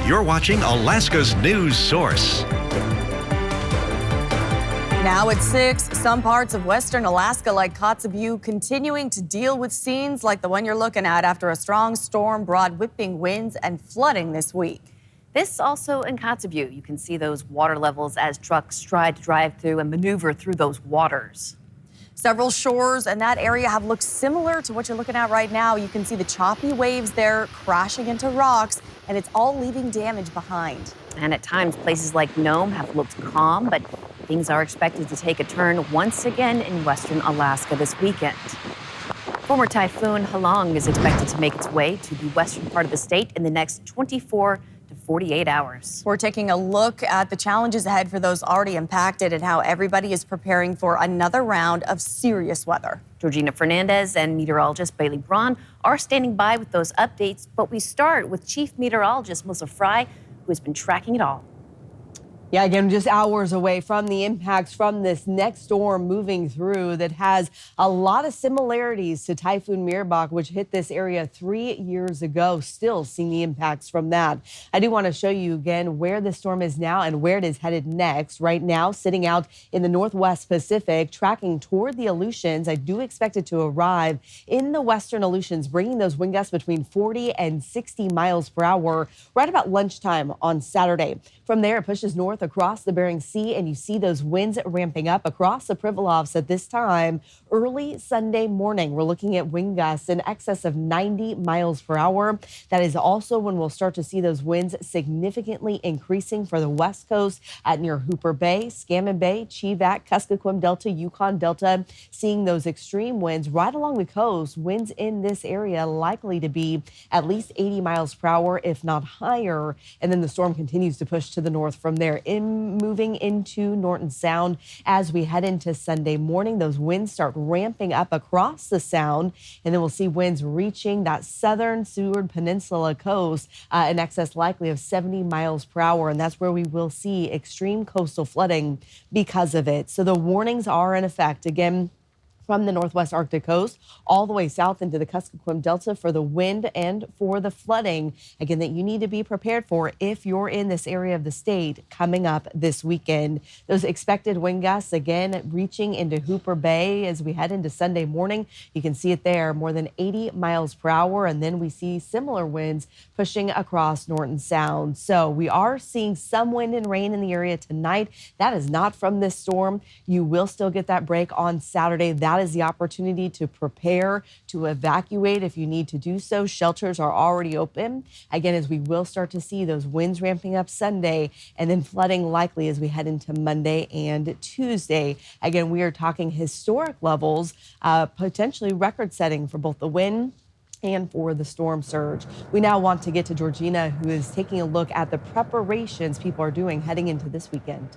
You're watching Alaska's news source. Now at 6, some parts of western Alaska like Kotzebue continuing to deal with scenes like the one you're looking at after a strong storm brought whipping winds and flooding this week. This also in Kotzebue. You can see those water levels as trucks try to drive through and maneuver through those waters. Several shores in that area have looked similar to what you're looking at right now. You can see the choppy waves there crashing into rocks, and it's all leaving damage behind. And at times, places like Nome have looked calm, but things are expected to take a turn once again in western Alaska this weekend. Former Typhoon Halong is expected to make its way to the western part of the state in the next 24 to 48 hours. We're taking a look at the challenges ahead for those already impacted and how everybody is preparing for another round of serious weather. Georgina Fernandez and meteorologist Bailey Braun are standing by with those updates, but we start with Chief Meteorologist Melissa Fry, who has been tracking it all. Yeah, again, just hours away from the impacts from this next storm moving through that has a lot of similarities to Typhoon Mirbach, which hit this area 3 years ago. Still seeing the impacts from that. I do want to show you again where the storm is now and where it is headed next. Right now, sitting out in the Northwest Pacific, tracking toward the Aleutians. I do expect it to arrive in the western Aleutians, bringing those wind gusts between 40 and 60 miles per hour right about lunchtime on Saturday. From there, it pushes north across the Bering Sea, and you see those winds ramping up across the Pribilofs at this time. Early Sunday morning, we're looking at wind gusts in excess of 90 miles per hour. That is also when we'll start to see those winds significantly increasing for the west coast at near Hooper Bay, Scammon Bay, Chivak, Kuskokwim Delta, Yukon Delta. Seeing those extreme winds right along the coast. Winds in this area likely to be at least 80 miles per hour, if not higher. And then the storm continues to push to the north from there, moving into Norton Sound as we head into Sunday morning. Those winds start ramping up across the Sound, and then we'll see winds reaching that southern Seward Peninsula coast in excess likely of 70 miles per hour, and that's where we will see extreme coastal flooding because of it. So the warnings are in effect again from the northwest Arctic coast all the way south into the Kuskokwim Delta for the wind and for the flooding, again, that you need to be prepared for if you're in this area of the state coming up this weekend. Those expected wind gusts, again, reaching into Hooper Bay as we head into Sunday morning. You can see it there, more than 80 miles per hour, and then we see similar winds pushing across Norton Sound. So we are seeing some wind and rain in the area tonight. That is not from this storm. You will still get that break on Saturday. That is the opportunity to prepare to evacuate if you need to do so. Shelters are already open. Again, as we will start to see those winds ramping up Sunday and then flooding likely as we head into Monday and Tuesday. Again, we are talking historic levels, potentially record setting for both the wind and for the storm surge. We now want to get to Georgina, who is taking a look at the preparations people are doing heading into this weekend.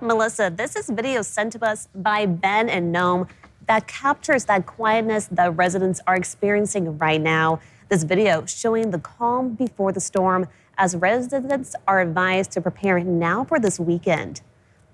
Melissa, this is video sent to us by Ben in Nome that captures that quietness that residents are experiencing right now. This video showing the calm before the storm as residents are advised to prepare now for this weekend.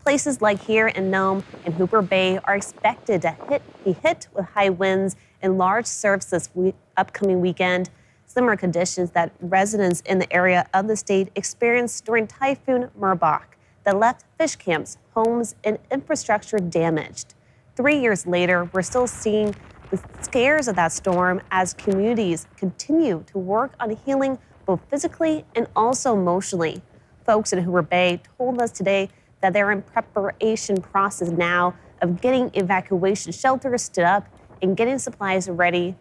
Places like here in Nome and Hooper Bay are expected to be hit with high winds and large surfs this upcoming weekend. Similar conditions that residents in the area of the state experienced during Typhoon Mirbach that left fish camps, homes, and infrastructure damaged. 3 years later, we're still seeing the scares of that storm as communities continue to work on healing both physically and also emotionally. Folks in Hooper Bay told us today that they're in preparation process now of getting evacuation shelters stood up and getting supplies ready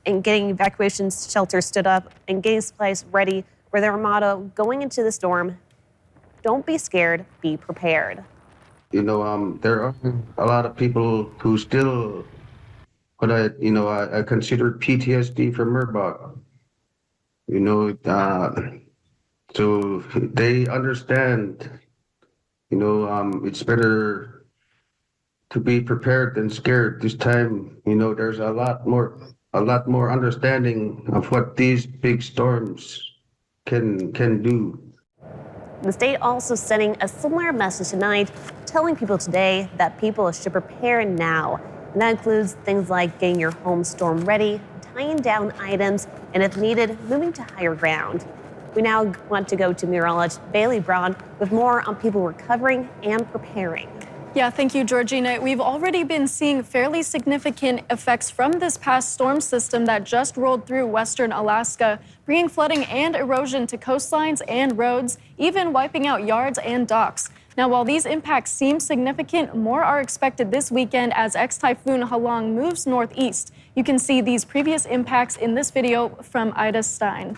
and getting evacuation shelters stood up and getting supplies ready for their motto going into the storm: don't be scared, be prepared. You know, there are a lot of people who still, what I consider PTSD from Mirbach. You know, so they understand, it's better to be prepared than scared this time. You know, there's a lot more understanding of what these big storms can do. The state also sending a similar message tonight, telling people today that people should prepare now. And that includes things like getting your home storm ready, tying down items, and if needed, moving to higher ground. We now want to go to meteorologist Bailey Braun with more on people recovering and preparing. Yeah, thank you, Georgina. We've already been seeing fairly significant effects from this past storm system that just rolled through western Alaska, bringing flooding and erosion to coastlines and roads, even wiping out yards and docks. Now, while these impacts seem significant, more are expected this weekend as ex-Typhoon Halong moves northeast. You can see these previous impacts in this video from Ida Stein.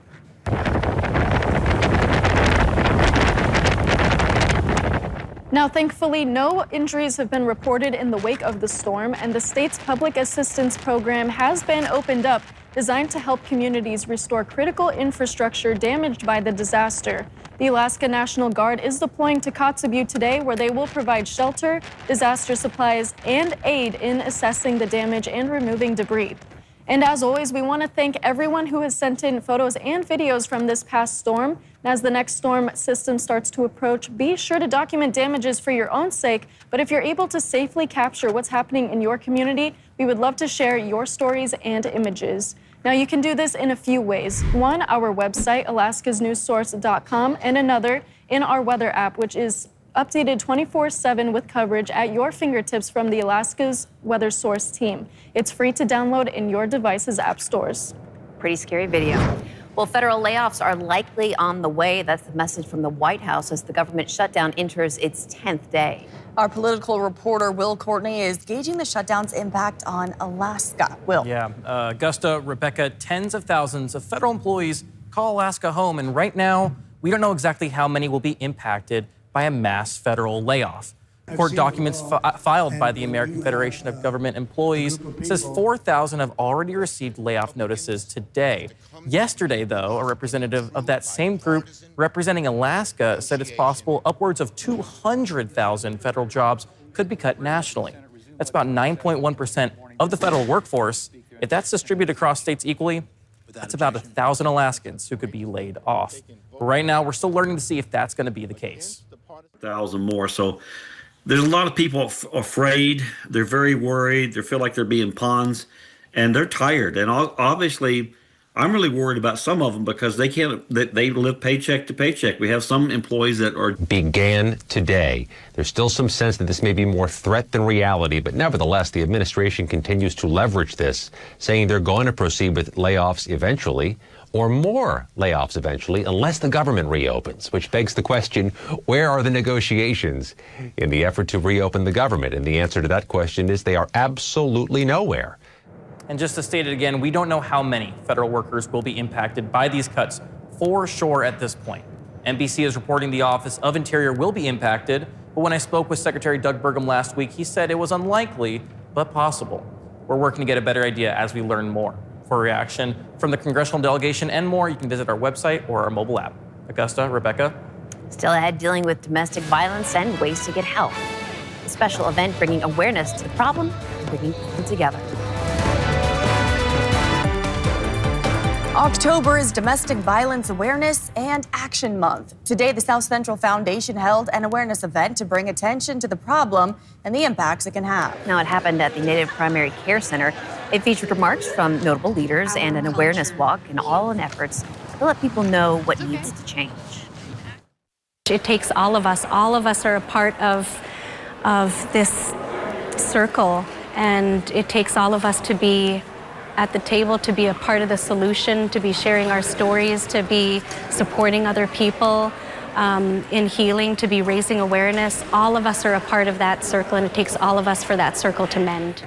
Now, thankfully, no injuries have been reported in the wake of the storm, and the state's public assistance program has been opened up, designed to help communities restore critical infrastructure damaged by the disaster. The Alaska National Guard is deploying to Kotzebue today, where they will provide shelter, disaster supplies, and aid in assessing the damage and removing debris. And as always, we want to thank everyone who has sent in photos and videos from this past storm. And as the next storm system starts to approach, be sure to document damages for your own sake. But if you're able to safely capture what's happening in your community, we would love to share your stories and images. Now, you can do this in a few ways. One, our website, alaskasnewssource.com, and another, in our weather app, which is updated 24/7 with coverage at your fingertips from the Alaska's Weather Source team. It's free to download in your device's app stores. Pretty scary video. Well, federal layoffs are likely on the way. That's the message from the White House as the government shutdown enters its 10th day. Our political reporter, Will Courtney, is gauging the shutdown's impact on Alaska. Will. Yeah, Augusta, Rebecca, tens of thousands of federal employees call Alaska home, and right now, we don't know exactly how many will be impacted by a mass federal layoff. Court documents filed by the American Federation of Government Employees says 4,000 have already received layoff notices today. Yesterday, though, a representative of that same group representing Alaska said it's possible upwards of 200,000 federal jobs could be cut nationally. That's about 9.1% of the federal workforce. If that's distributed across states equally, that's about 1,000 Alaskans who could be laid off. But right now, we're still learning to see if that's going to be the case. 1,000 more. So there's a lot of people afraid. They're very worried. They feel like they're being pawns, and they're tired. And obviously, I'm really worried about some of them because they live paycheck to paycheck. We have some employees that are began today. There's still some sense that this may be more threat than reality, but nevertheless, the administration continues to leverage this, saying they're going to proceed with layoffs eventually, or more layoffs eventually, unless the government reopens, which begs the question, where are the negotiations in the effort to reopen the government? And the answer to that question is they are absolutely nowhere. And just to state it again, we don't know how many federal workers will be impacted by these cuts for sure at this point. NBC is reporting the Office of Interior will be impacted, but when I spoke with Secretary Doug Burgum last week, he said it was unlikely, but possible. We're working to get a better idea as we learn more. For reaction from the congressional delegation and more, you can visit our website or our mobile app. Augusta, Rebecca. Still ahead, dealing with domestic violence and ways to get help. A special event bringing awareness to the problem and bringing people together. October is Domestic Violence Awareness and Action Month. Today, the South Central Foundation held an awareness event to bring attention to the problem and the impacts it can have. Now, it happened at the Native Primary Care Center. It featured remarks from notable leaders and an awareness walk, and all in efforts to let people know what needs to change. It takes all of us. All of us are a part of this circle, and it takes all of us to be at the table, to be a part of the solution, to be sharing our stories, to be supporting other people in healing, to be raising awareness. All of us are a part of that circle, and it takes all of us for that circle to mend.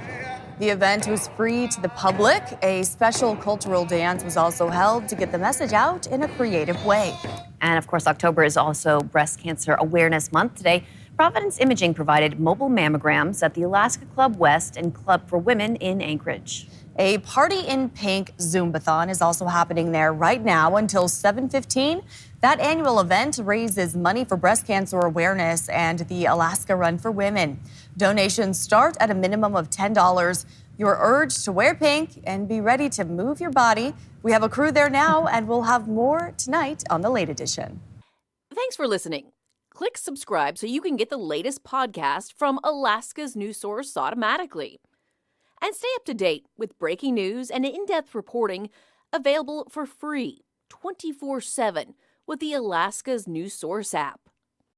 The event was free to the public. A special cultural dance was also held to get the message out in a creative way. And of course, October is also Breast Cancer Awareness Month. Today, Providence Imaging provided mobile mammograms at the Alaska Club West and Club for Women in Anchorage. A Party in Pink Zumbathon is also happening there right now until 7:15. That annual event raises money for breast cancer awareness and the Alaska Run for Women. Donations start at a minimum of $10. You're urged to wear pink and be ready to move your body. We have a crew there now, and we'll have more tonight on the Late Edition. Thanks for listening. Click subscribe so you can get the latest podcast from Alaska's News Source automatically. And stay up to date with breaking news and in-depth reporting available for free 24/7 with the Alaska's News Source app.